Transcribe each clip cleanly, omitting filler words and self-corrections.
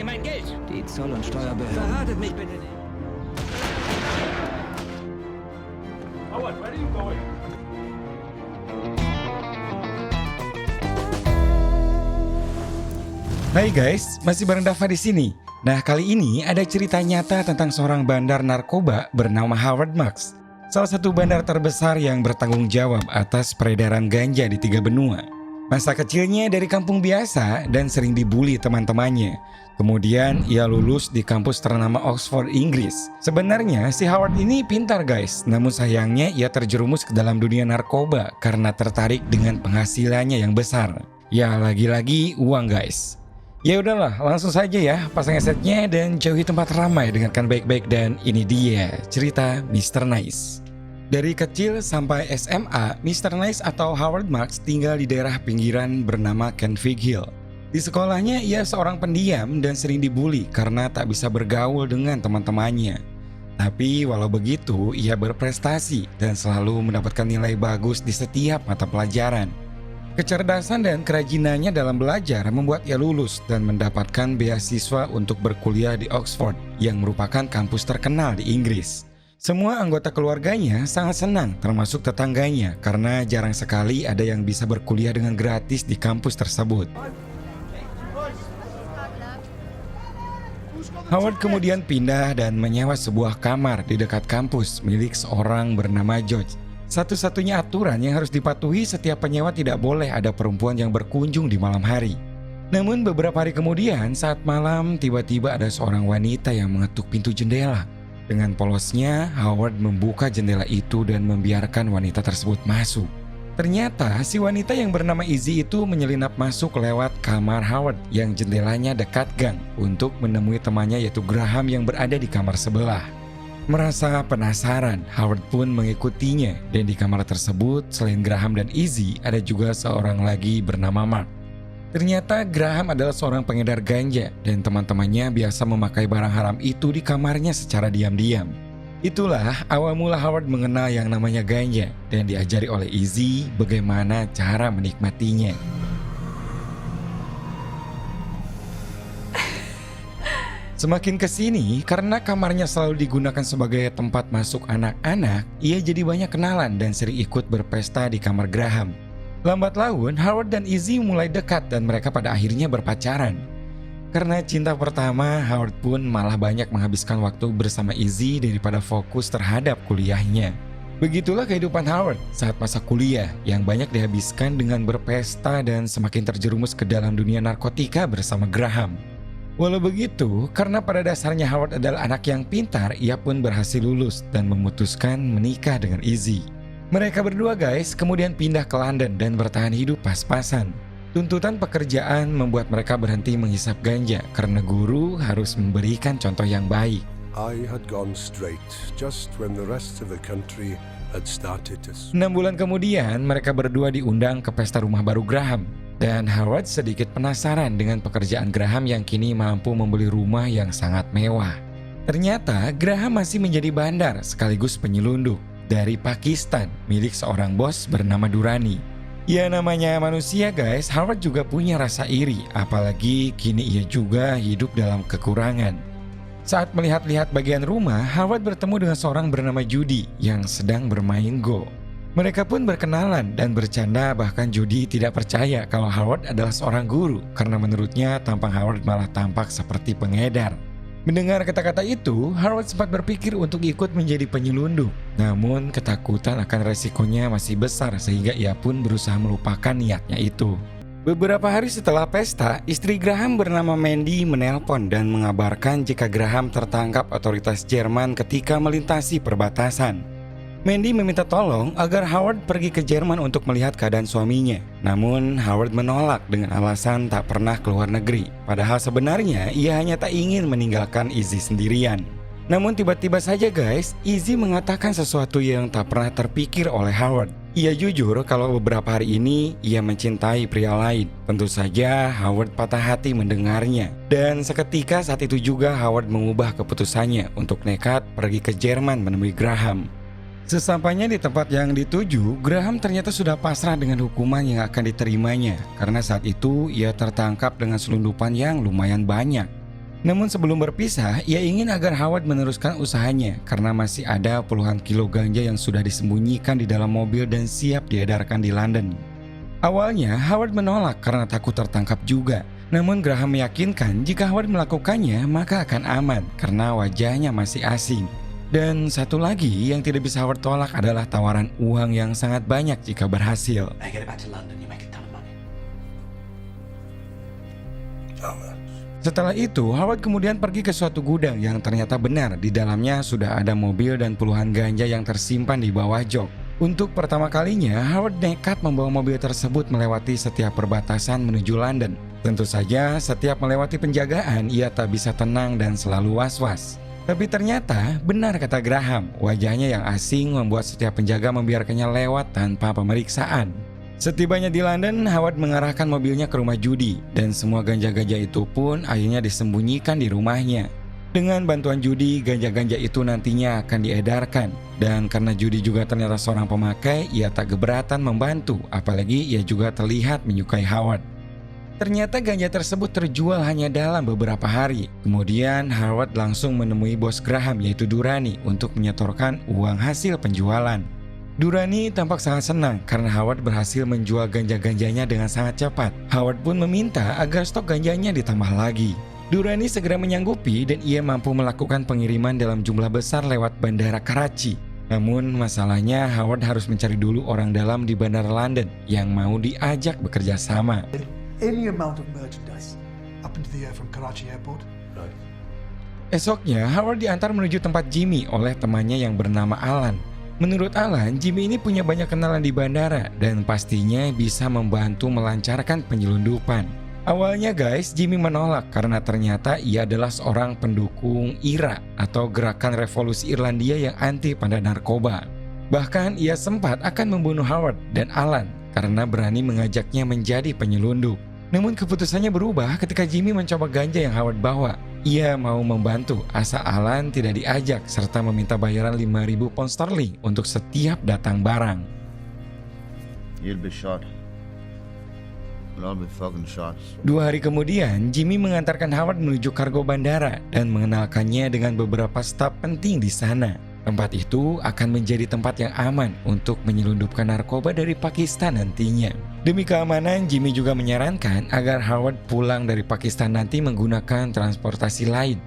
mir mein Geld. Die Zoll- und Steuerbehörden. Verratet mich bitte nicht. Howard, where are you going? Hai guys, masih bareng Dava di sini. Nah, kali ini ada cerita nyata tentang seorang bandar narkoba bernama Howard Marks. Salah satu bandar terbesar yang bertanggung jawab atas peredaran ganja di 3 benua. Masa kecilnya dari kampung biasa dan sering dibully teman-temannya. Kemudian ia lulus di kampus ternama Oxford, Inggris. Sebenarnya si Howard ini pintar guys, namun sayangnya ia terjerumus ke dalam dunia narkoba karena tertarik dengan penghasilannya yang besar. Ya lagi-lagi uang guys. Ya udahlah, langsung saja ya, pasang headsetnya dan jauhi tempat ramai, dengarkan baik-baik dan ini dia cerita Mr. Nice. Dari kecil sampai SMA, Mr. Nice atau Howard Marks tinggal di daerah pinggiran bernama Canfield Hill. Di sekolahnya ia seorang pendiam dan sering dibully karena tak bisa bergaul dengan teman-temannya. Tapi walau begitu, ia berprestasi dan selalu mendapatkan nilai bagus di setiap mata pelajaran. Kecerdasan dan kerajinannya dalam belajar membuat ia lulus dan mendapatkan beasiswa untuk berkuliah di Oxford yang merupakan kampus terkenal di Inggris. Semua anggota keluarganya sangat senang, termasuk tetangganya, karena jarang sekali ada yang bisa berkuliah dengan gratis di kampus tersebut. Howard kemudian pindah dan menyewa sebuah kamar di dekat kampus milik seorang bernama George. Satu-satunya aturan yang harus dipatuhi, setiap penyewa tidak boleh ada perempuan yang berkunjung di malam hari. Namun beberapa hari kemudian saat malam tiba-tiba ada seorang wanita yang mengetuk pintu jendela. Dengan polosnya Howard membuka jendela itu dan membiarkan wanita tersebut masuk. Ternyata si wanita yang bernama Izzy itu menyelinap masuk lewat kamar Howard yang jendelanya dekat gang untuk menemui temannya yaitu Graham yang berada di kamar sebelah. Merasa penasaran, Howard pun mengikutinya dan di kamar tersebut selain Graham dan Izzy ada juga seorang lagi bernama Mark. Ternyata Graham adalah seorang pengedar ganja dan teman-temannya biasa memakai barang haram itu di kamarnya secara diam-diam. Itulah awal mula Howard mengenal yang namanya ganja dan diajari oleh Izzy bagaimana cara menikmatinya. Semakin kesini, karena kamarnya selalu digunakan sebagai tempat masuk anak-anak, ia jadi banyak kenalan dan sering ikut berpesta di kamar Graham. Lambat laun, Howard dan Izzy mulai dekat dan mereka pada akhirnya berpacaran. Karena cinta pertama, Howard pun malah banyak menghabiskan waktu bersama Izzy daripada fokus terhadap kuliahnya. Begitulah kehidupan Howard saat masa kuliah yang banyak dihabiskan dengan berpesta dan semakin terjerumus ke dalam dunia narkotika bersama Graham. Walau begitu, karena pada dasarnya Howard adalah anak yang pintar, ia pun berhasil lulus dan memutuskan menikah dengan Izzy. Mereka berdua guys kemudian pindah ke London dan bertahan hidup pas-pasan. Tuntutan pekerjaan membuat mereka berhenti menghisap ganja karena guru harus memberikan contoh yang baik. I had gone straight just when the rest of the country had started to... 6 bulan kemudian mereka berdua diundang ke pesta rumah baru Graham. Dan Howard sedikit penasaran dengan pekerjaan Graham yang kini mampu membeli rumah yang sangat mewah. Ternyata Graham masih menjadi bandar sekaligus penyelundup dari Pakistan milik seorang bos bernama Durrani. Ya namanya manusia guys, Howard juga punya rasa iri, apalagi kini ia juga hidup dalam kekurangan. Saat melihat-lihat bagian rumah, Howard bertemu dengan seorang bernama Judy yang sedang bermain Go. Mereka pun berkenalan dan bercanda, bahkan Judy tidak percaya kalau Howard adalah seorang guru karena menurutnya tampang Howard malah tampak seperti pengedar. Mendengar kata-kata itu, Howard sempat berpikir untuk ikut menjadi penyelundup. Namun ketakutan akan resikonya masih besar sehingga ia pun berusaha melupakan niatnya itu. Beberapa hari setelah pesta, istri Graham bernama Mandy menelpon dan mengabarkan jika Graham tertangkap otoritas Jerman ketika melintasi perbatasan. Mandy meminta tolong agar Howard pergi ke Jerman untuk melihat keadaan suaminya. Namun Howard menolak dengan alasan tak pernah keluar negeri. Padahal sebenarnya ia hanya tak ingin meninggalkan Izzy sendirian. Namun tiba-tiba saja guys, Izzy mengatakan sesuatu yang tak pernah terpikir oleh Howard. Ia jujur kalau beberapa hari ini ia mencintai pria lain. Tentu saja Howard patah hati mendengarnya. Dan seketika saat itu juga Howard mengubah keputusannya untuk nekat pergi ke Jerman menemui Graham. Sesampainya di tempat yang dituju, Graham ternyata sudah pasrah dengan hukuman yang akan diterimanya karena saat itu ia tertangkap dengan selundupan yang lumayan banyak. Namun sebelum berpisah, ia ingin agar Howard meneruskan usahanya karena masih ada puluhan kilo ganja yang sudah disembunyikan di dalam mobil dan siap diedarkan di London. Awalnya Howard menolak karena takut tertangkap juga. Namun Graham meyakinkan jika Howard melakukannya maka akan aman karena wajahnya masih asing. Dan satu lagi yang tidak bisa Howard tolak adalah tawaran uang yang sangat banyak jika berhasil. I get it back to London, you make a ton of money. How much? Setelah itu, Howard kemudian pergi ke suatu gudang yang ternyata benar di dalamnya sudah ada mobil dan puluhan ganja yang tersimpan di bawah jok. Untuk pertama kalinya, Howard nekat membawa mobil tersebut melewati setiap perbatasan menuju London. Tentu saja, setiap melewati penjagaan, ia tak bisa tenang dan selalu was-was. Tapi ternyata, benar kata Graham, wajahnya yang asing membuat setiap penjaga membiarkannya lewat tanpa pemeriksaan. Setibanya di London, Howard mengarahkan mobilnya ke rumah judi dan semua ganja-ganja itu pun akhirnya disembunyikan di rumahnya. Dengan bantuan judi, ganja-ganja itu nantinya akan diedarkan. Dan karena judi juga ternyata seorang pemakai, ia tak keberatan membantu, apalagi ia juga terlihat menyukai Howard. Ternyata ganja tersebut terjual hanya dalam beberapa hari. Kemudian Howard langsung menemui bos Graham yaitu Durrani untuk menyetorkan uang hasil penjualan. Durrani tampak sangat senang karena Howard berhasil menjual ganja-ganjanya dengan sangat cepat. Howard pun meminta agar stok ganjanya ditambah lagi. Durrani segera menyanggupi dan ia mampu melakukan pengiriman dalam jumlah besar lewat bandara Karachi. Namun masalahnya Howard harus mencari dulu orang dalam di bandara London yang mau diajak bekerja sama. Any amount of merchandise up into the air from Karachi Airport. Right. Esoknya Howard diantar menuju tempat Jimmy oleh temannya yang bernama Alan. Menurut Alan, Jimmy ini punya banyak kenalan di bandara dan pastinya bisa membantu melancarkan penyelundupan. Awalnya guys, Jimmy menolak karena ternyata ia adalah seorang pendukung IRA atau Gerakan Revolusi Irlandia yang anti pada narkoba. Bahkan ia sempat akan membunuh Howard dan Alan karena berani mengajaknya menjadi penyelundup. Namun keputusannya berubah ketika Jimmy mencoba ganja yang Howard bawa. Ia mau membantu asal Alan tidak diajak serta meminta bayaran 5.000 pound sterling untuk setiap datang barang. You'll be shot. We'll all be fucking shot. 2 hari kemudian, Jimmy mengantarkan Howard menuju kargo bandara dan mengenalkannya dengan beberapa staf penting di sana. Tempat itu akan menjadi tempat yang aman untuk menyelundupkan narkoba dari Pakistan nantinya. Demi keamanan, Jimmy juga menyarankan agar Howard pulang dari Pakistan nanti menggunakan transportasi lain.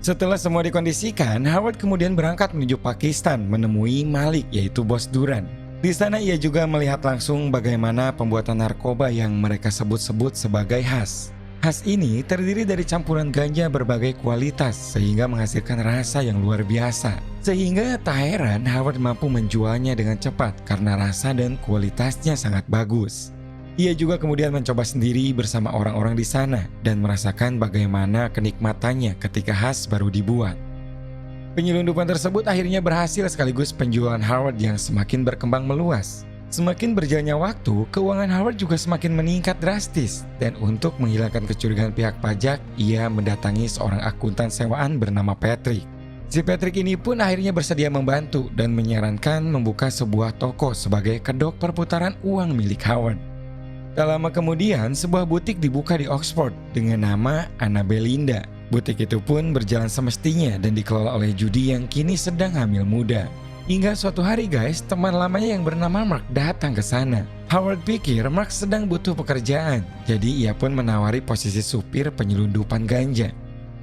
Setelah semua dikondisikan, Howard kemudian berangkat menuju Pakistan menemui Malik yaitu bos Duran. Di sana ia juga melihat langsung bagaimana pembuatan narkoba yang mereka sebut-sebut sebagai hash. Hash ini terdiri dari campuran ganja berbagai kualitas sehingga menghasilkan rasa yang luar biasa. Sehingga tak heran Howard mampu menjualnya dengan cepat karena rasa dan kualitasnya sangat bagus. Ia juga kemudian mencoba sendiri bersama orang-orang di sana dan merasakan bagaimana kenikmatannya ketika hash baru dibuat. Penyelundupan tersebut akhirnya berhasil sekaligus penjualan Howard yang semakin berkembang meluas. Semakin berjalannya waktu, keuangan Howard juga semakin meningkat drastis. Dan untuk menghilangkan kecurigaan pihak pajak, ia mendatangi seorang akuntan sewaan bernama Patrick. Si Patrick ini pun akhirnya bersedia membantu dan menyarankan membuka sebuah toko sebagai kedok perputaran uang milik Howard. Tak lama kemudian, sebuah butik dibuka di Oxford dengan nama Anna Belinda. Butik itu pun berjalan semestinya dan dikelola oleh Judy yang kini sedang hamil muda. Hingga suatu hari guys, teman lamanya yang bernama Mark datang ke sana. Howard pikir Mark sedang butuh pekerjaan, jadi ia pun menawari posisi supir penyelundupan ganja.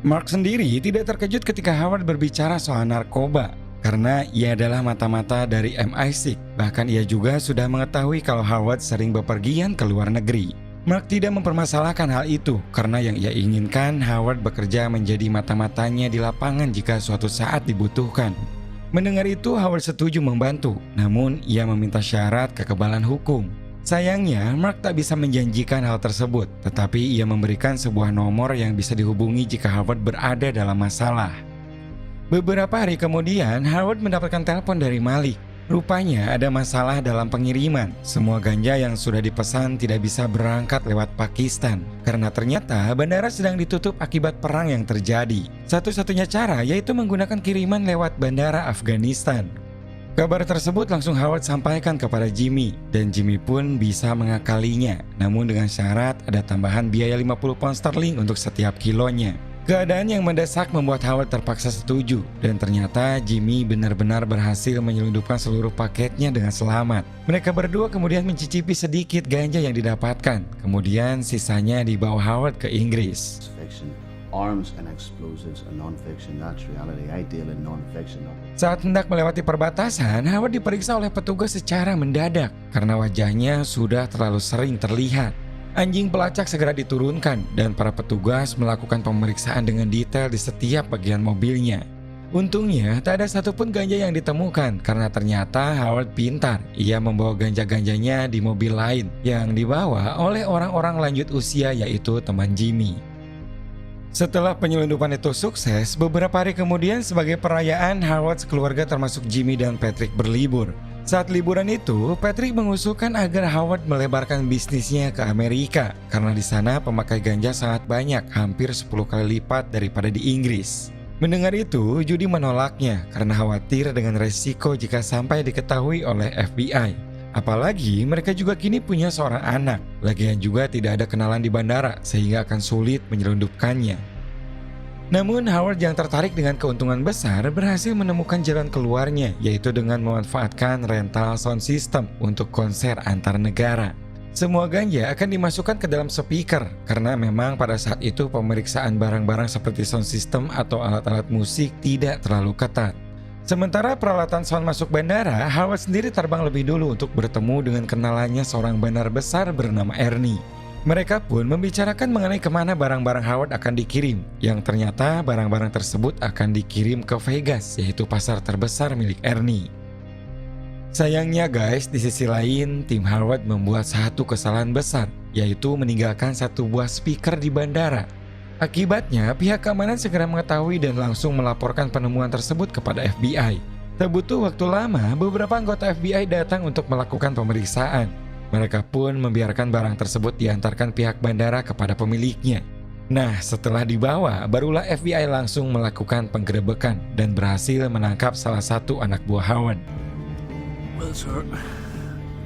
Mark sendiri tidak terkejut ketika Howard berbicara soal narkoba, karena ia adalah mata-mata dari MI6. Bahkan ia juga sudah mengetahui kalau Howard sering bepergian ke luar negeri. Mark tidak mempermasalahkan hal itu, karena yang ia inginkan Howard bekerja menjadi mata-matanya di lapangan jika suatu saat dibutuhkan. Mendengar itu, Howard setuju membantu, namun ia meminta syarat kekebalan hukum. Sayangnya, Mark tak bisa menjanjikan hal tersebut, tetapi ia memberikan sebuah nomor yang bisa dihubungi jika Howard berada dalam masalah. Beberapa hari kemudian, Howard mendapatkan telepon dari Malik. Rupanya ada masalah dalam pengiriman. Semua ganja yang sudah dipesan tidak bisa berangkat lewat Pakistan karena ternyata bandara sedang ditutup akibat perang yang terjadi. Satu-satunya cara yaitu menggunakan kiriman lewat bandara Afghanistan. Kabar tersebut langsung Howard sampaikan kepada Jimmy dan Jimmy pun bisa mengakalinya, namun dengan syarat ada tambahan biaya 50 pound sterling untuk setiap kilonya. Keadaan yang mendesak membuat Howard terpaksa setuju, dan ternyata Jimmy benar-benar berhasil menyelundupkan seluruh paketnya dengan selamat. Mereka berdua kemudian mencicipi sedikit ganja yang didapatkan, kemudian sisanya dibawa Howard ke Inggris. Fiction. Arms and explosives are non-fiction. That's reality. I deal in non-fiction. Saat hendak melewati perbatasan, Howard diperiksa oleh petugas secara mendadak karena wajahnya sudah terlalu sering terlihat. Anjing pelacak segera diturunkan dan para petugas melakukan pemeriksaan dengan detail di setiap bagian mobilnya. Untungnya tak ada satupun ganja yang ditemukan karena ternyata Howard pintar. Ia membawa ganja-ganjanya di mobil lain yang dibawa oleh orang-orang lanjut usia, yaitu teman Jimmy. Setelah penyelundupan itu sukses, beberapa hari kemudian sebagai perayaan, Howard sekeluarga termasuk Jimmy dan Patrick berlibur. Saat liburan itu, Patrick mengusulkan agar Howard melebarkan bisnisnya ke Amerika karena di sana pemakai ganja sangat banyak, hampir 10 kali lipat daripada di Inggris. Mendengar itu, Judy menolaknya karena khawatir dengan resiko jika sampai diketahui oleh FBI. Apalagi mereka juga kini punya seorang anak, lagian juga tidak ada kenalan di bandara sehingga akan sulit menyelundupkannya. Namun Howard yang tertarik dengan keuntungan besar berhasil menemukan jalan keluarnya, yaitu dengan memanfaatkan rental sound system untuk konser antar negara. Semua ganja akan dimasukkan ke dalam speaker karena memang pada saat itu pemeriksaan barang-barang seperti sound system atau alat-alat musik tidak terlalu ketat. Sementara peralatan sound masuk bandara, Howard sendiri terbang lebih dulu untuk bertemu dengan kenalannya seorang bandar besar bernama Ernie. Mereka pun membicarakan mengenai kemana barang-barang Howard akan dikirim, yang ternyata barang-barang tersebut akan dikirim ke Vegas, yaitu pasar terbesar milik Ernie. Sayangnya guys, di sisi lain, tim Howard membuat satu kesalahan besar, yaitu meninggalkan satu buah speaker di bandara. Akibatnya, pihak keamanan segera mengetahui dan langsung melaporkan penemuan tersebut kepada FBI. Tak butuh waktu lama, beberapa anggota FBI datang untuk melakukan pemeriksaan. Mereka pun membiarkan barang tersebut diantarkan pihak bandara kepada pemiliknya. Nah, setelah dibawa, barulah FBI langsung melakukan penggerebekan dan berhasil menangkap salah satu anak buah Howard. Well, sir,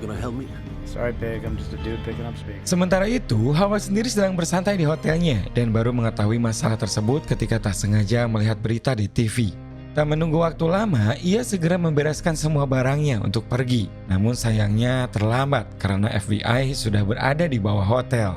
gonna help me? Sorry, Pig. I'm just a dude picking up speed. Sementara itu, Howard sendiri sedang bersantai di hotelnya dan baru mengetahui masalah tersebut ketika tak sengaja melihat berita di TV. Tak menunggu waktu lama, ia segera membereskan semua barangnya untuk pergi. Namun sayangnya terlambat karena FBI sudah berada di bawah hotel.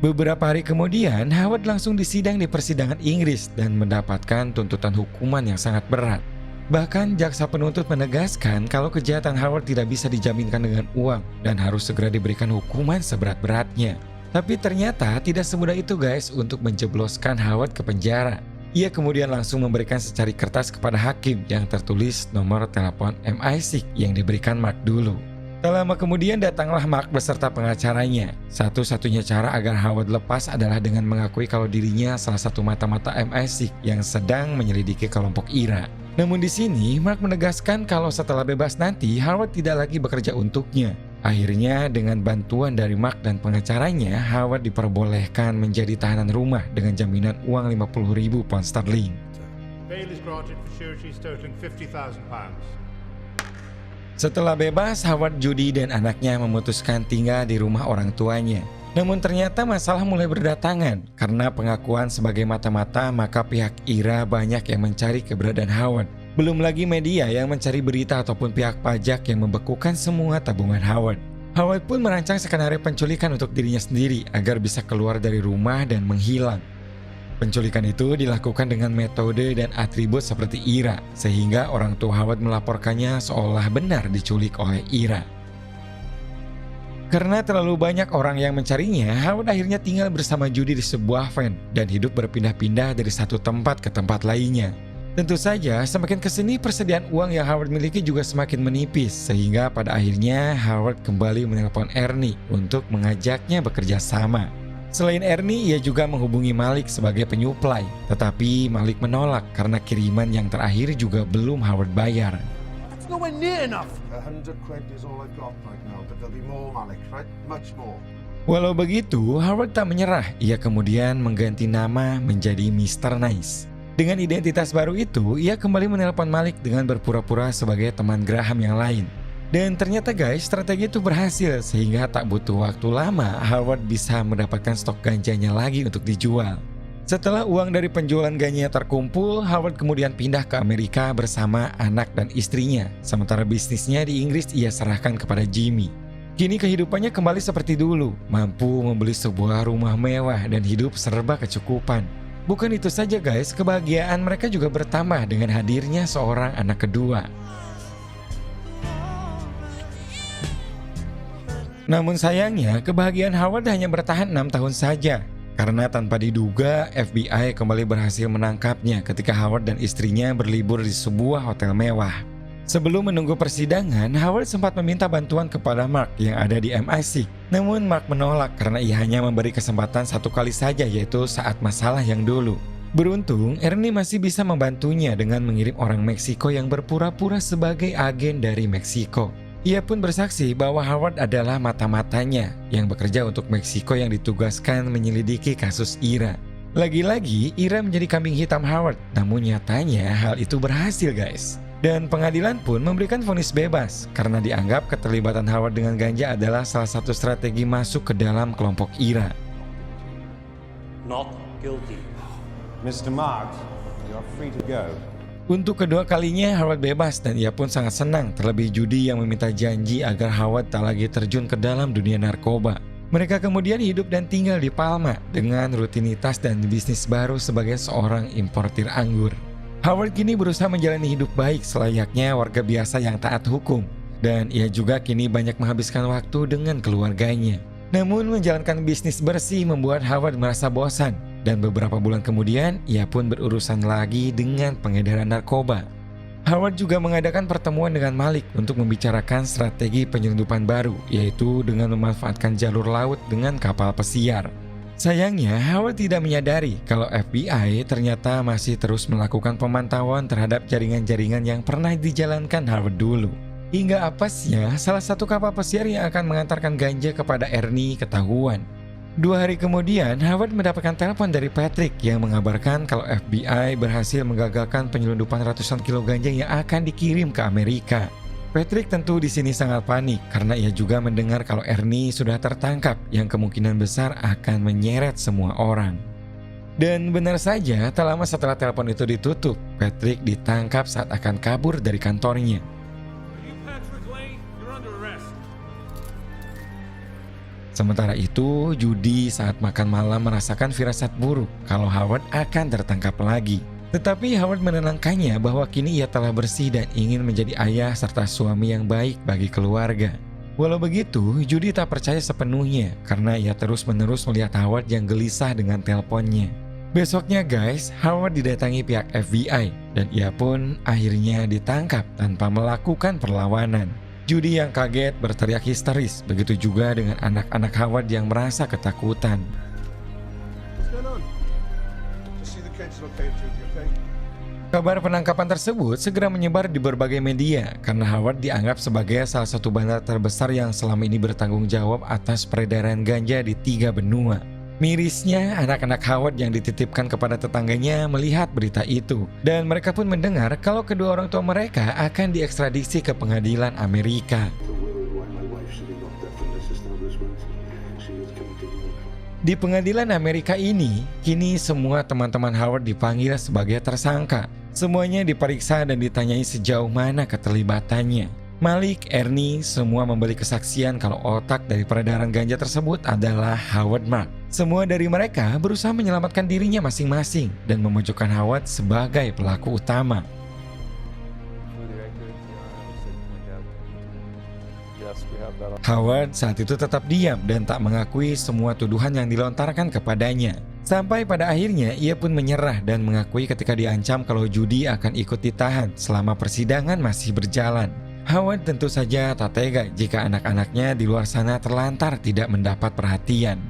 Beberapa hari kemudian, Howard langsung disidang di persidangan Inggris dan mendapatkan tuntutan hukuman yang sangat berat. Bahkan jaksa penuntut menegaskan kalau kejahatan Howard tidak bisa dijaminkan dengan uang dan harus segera diberikan hukuman seberat-beratnya. Tapi ternyata tidak semudah itu guys untuk menjebloskan Howard ke penjara. Ia kemudian langsung memberikan secari kertas kepada hakim yang tertulis nomor telepon MI6 yang diberikan Mark dulu. Tak lama kemudian datanglah Mark beserta pengacaranya. Satu-satunya cara agar Howard lepas adalah dengan mengakui kalau dirinya salah satu mata-mata MI6 yang sedang menyelidiki kelompok IRA. Namun di sini Mark menegaskan kalau setelah bebas nanti Howard tidak lagi bekerja untuknya. Akhirnya dengan bantuan dari Mark dan pengacaranya, Howard diperbolehkan menjadi tahanan rumah dengan jaminan uang 50.000 pound sterling. Bail is granted for sureties totaling £50,000. Setelah bebas, Howard, Judy, dan anaknya memutuskan tinggal di rumah orang tuanya. Namun ternyata masalah mulai berdatangan. Karena pengakuan sebagai mata-mata, maka pihak IRA banyak yang mencari keberadaan Howard. Belum lagi media yang mencari berita ataupun pihak pajak yang membekukan semua tabungan Howard. Howard pun merancang skenario penculikan untuk dirinya sendiri agar bisa keluar dari rumah dan menghilang. Penculikan itu dilakukan dengan metode dan atribut seperti Ira, sehingga orang tua Howard melaporkannya seolah benar diculik oleh Ira. Karena terlalu banyak orang yang mencarinya, Howard akhirnya tinggal bersama Judy di sebuah van dan hidup berpindah-pindah dari satu tempat ke tempat lainnya. Tentu saja, semakin kesini persediaan uang yang Howard miliki juga semakin menipis, sehingga pada akhirnya Howard kembali menelpon Ernie untuk mengajaknya bekerja sama. Selain Ernie, ia juga menghubungi Malik sebagai penyuplai, tetapi Malik menolak karena kiriman yang terakhir juga belum Howard bayar. That's nowhere near enough. £100 is all I've got right now, but there'll be more, Malik, right? Much more. Walau begitu, Howard tak menyerah. Ia kemudian mengganti nama menjadi Mr. Nice. Dengan identitas baru itu, ia kembali menelpon Malik dengan berpura-pura sebagai teman Graham yang lain. Dan ternyata guys, strategi itu berhasil sehingga tak butuh waktu lama Howard bisa mendapatkan stok ganjanya lagi untuk dijual. Setelah uang dari penjualan ganja terkumpul, Howard kemudian pindah ke Amerika bersama anak dan istrinya. Sementara bisnisnya di Inggris ia serahkan kepada Jimmy. Kini kehidupannya kembali seperti dulu, mampu membeli sebuah rumah mewah dan hidup serba kecukupan. Bukan itu saja guys, kebahagiaan mereka juga bertambah dengan hadirnya seorang anak kedua. Namun sayangnya, kebahagiaan Howard hanya bertahan 6 tahun saja. Karena tanpa diduga, FBI kembali berhasil menangkapnya ketika Howard dan istrinya berlibur di sebuah hotel mewah. Sebelum menunggu persidangan, Howard sempat meminta bantuan kepada Mark yang ada di MI6. Namun Mark menolak karena ia hanya memberi kesempatan satu kali saja, yaitu saat masalah yang dulu. Beruntung, Ernie masih bisa membantunya dengan mengirim orang Meksiko yang berpura-pura sebagai agen dari Meksiko. Ia pun bersaksi bahwa Howard adalah mata-matanya yang bekerja untuk Meksiko yang ditugaskan menyelidiki kasus Ira. Lagi-lagi, Ira menjadi kambing hitam Howard, namun nyatanya hal itu berhasil guys. Dan pengadilan pun memberikan vonis bebas karena dianggap keterlibatan Howard dengan ganja adalah salah satu strategi masuk ke dalam kelompok Ira. Not guilty. Mr. Marks, you're free to go. Untuk kedua kalinya Howard bebas dan ia pun sangat senang, terlebih Judy yang meminta janji agar Howard tak lagi terjun ke dalam dunia narkoba. Mereka kemudian hidup dan tinggal di Palma dengan rutinitas dan bisnis baru sebagai seorang importir anggur. Howard kini berusaha menjalani hidup baik selayaknya warga biasa yang taat hukum, dan ia juga kini banyak menghabiskan waktu dengan keluarganya. Namun menjalankan bisnis bersih membuat Howard merasa bosan. Dan beberapa bulan kemudian, ia pun berurusan lagi dengan pengedaran narkoba. Howard juga mengadakan pertemuan dengan Malik untuk membicarakan strategi penyelundupan baru, yaitu dengan memanfaatkan jalur laut dengan kapal pesiar. Sayangnya, Howard tidak menyadari kalau FBI ternyata masih terus melakukan pemantauan terhadap jaringan-jaringan yang pernah dijalankan Howard dulu. Hingga apesnya, salah satu kapal pesiar yang akan mengantarkan ganja kepada Ernie ketahuan. 2 hari kemudian, Howard mendapatkan telepon dari Patrick yang mengabarkan kalau FBI berhasil menggagalkan penyelundupan ratusan kilo ganja yang akan dikirim ke Amerika. Patrick tentu di sini sangat panik karena ia juga mendengar kalau Ernie sudah tertangkap yang kemungkinan besar akan menyeret semua orang. Dan benar saja, tak lama setelah telepon itu ditutup, Patrick ditangkap saat akan kabur dari kantornya. Sementara itu, Judy saat makan malam merasakan firasat buruk kalau Howard akan tertangkap lagi. Tetapi Howard menenangkannya bahwa kini ia telah bersih dan ingin menjadi ayah serta suami yang baik bagi keluarga. Walau begitu, Judy tak percaya sepenuhnya karena ia terus-menerus melihat Howard yang gelisah dengan teleponnya. Besoknya guys, Howard didatangi pihak FBI dan ia pun akhirnya ditangkap tanpa melakukan perlawanan. Judy yang kaget berteriak histeris, begitu juga dengan anak-anak Howard yang merasa ketakutan. Kabar penangkapan tersebut segera menyebar di berbagai media karena Howard dianggap sebagai salah satu bandar terbesar yang selama ini bertanggung jawab atas peredaran ganja di 3 benua. Mirisnya, anak-anak Howard yang dititipkan kepada tetangganya melihat berita itu dan mereka pun mendengar kalau kedua orang tua mereka akan diekstradisi ke pengadilan Amerika. Di pengadilan Amerika ini, kini semua teman-teman Howard dipanggil sebagai tersangka. Semuanya diperiksa dan ditanyai sejauh mana keterlibatannya. Malik, Ernie, semua memberi kesaksian kalau otak dari peredaran ganja tersebut adalah Howard Mark. Semua dari mereka berusaha menyelamatkan dirinya masing-masing dan memojokkan Howard sebagai pelaku utama. Howard saat itu tetap diam dan tak mengakui semua tuduhan yang dilontarkan kepadanya. Sampai pada akhirnya ia pun menyerah dan mengakui ketika diancam kalau Judy akan ikut ditahan selama persidangan masih berjalan. Howard tentu saja tak tega jika anak-anaknya di luar sana terlantar tidak mendapat perhatian.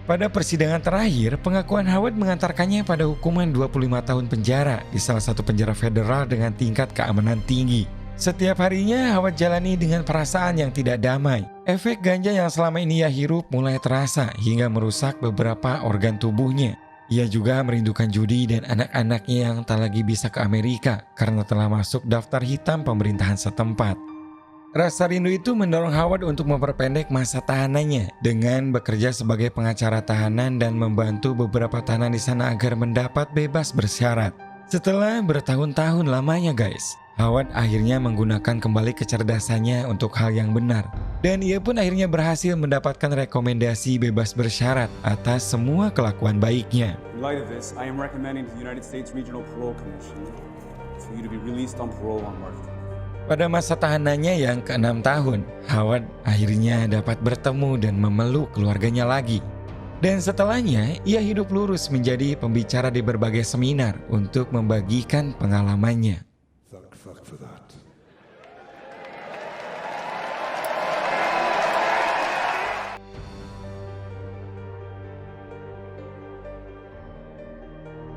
Pada persidangan terakhir, pengakuan Howard mengantarkannya pada hukuman 25 tahun penjara di salah satu penjara federal dengan tingkat keamanan tinggi. Setiap harinya Howard jalani dengan perasaan yang tidak damai. Efek ganja yang selama ini ia hirup mulai terasa hingga merusak beberapa organ tubuhnya. Ia juga merindukan Judy dan anak-anaknya yang tak lagi bisa ke Amerika karena telah masuk daftar hitam pemerintahan setempat. Rasa rindu itu mendorong Howard untuk memperpendek masa tahanannya dengan bekerja sebagai pengacara tahanan dan membantu beberapa tahanan di sana agar mendapat bebas bersyarat. Setelah bertahun-tahun lamanya guys, Howard akhirnya menggunakan kembali kecerdasannya untuk hal yang benar. Dan ia pun akhirnya berhasil mendapatkan rekomendasi bebas bersyarat atas semua kelakuan baiknya. In light of this, I am recommending to the United States Regional Parole Commission for you to be released on parole on March 10th. Pada masa tahanannya yang ke-6 tahun, Howard akhirnya dapat bertemu dan memeluk keluarganya lagi. Dan setelahnya, ia hidup lurus menjadi pembicara di berbagai seminar untuk membagikan pengalamannya. Thank fuck for that.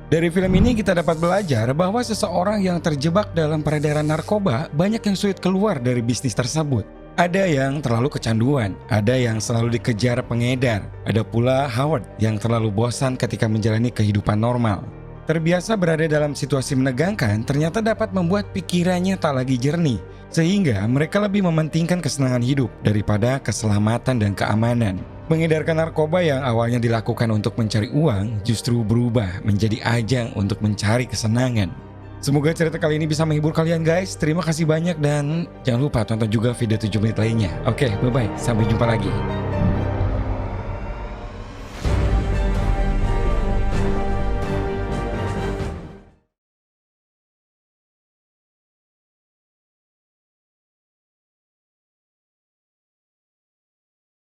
Dari film ini kita dapat belajar bahwa seseorang yang terjebak dalam peredaran narkoba banyak yang sulit keluar dari bisnis tersebut. Ada yang terlalu kecanduan, ada yang selalu dikejar pengedar, ada pula Howard yang terlalu bosan ketika menjalani kehidupan normal. Terbiasa berada dalam situasi menegangkan ternyata dapat membuat pikirannya tak lagi jernih, sehingga mereka lebih mementingkan kesenangan hidup daripada keselamatan dan keamanan. Mengedarkan narkoba yang awalnya dilakukan untuk mencari uang justru berubah menjadi ajang untuk mencari kesenangan. Semoga cerita kali ini bisa menghibur kalian guys. Terima kasih banyak dan jangan lupa tonton juga video 7 menit lainnya. Oke, bye-bye. Sampai jumpa lagi.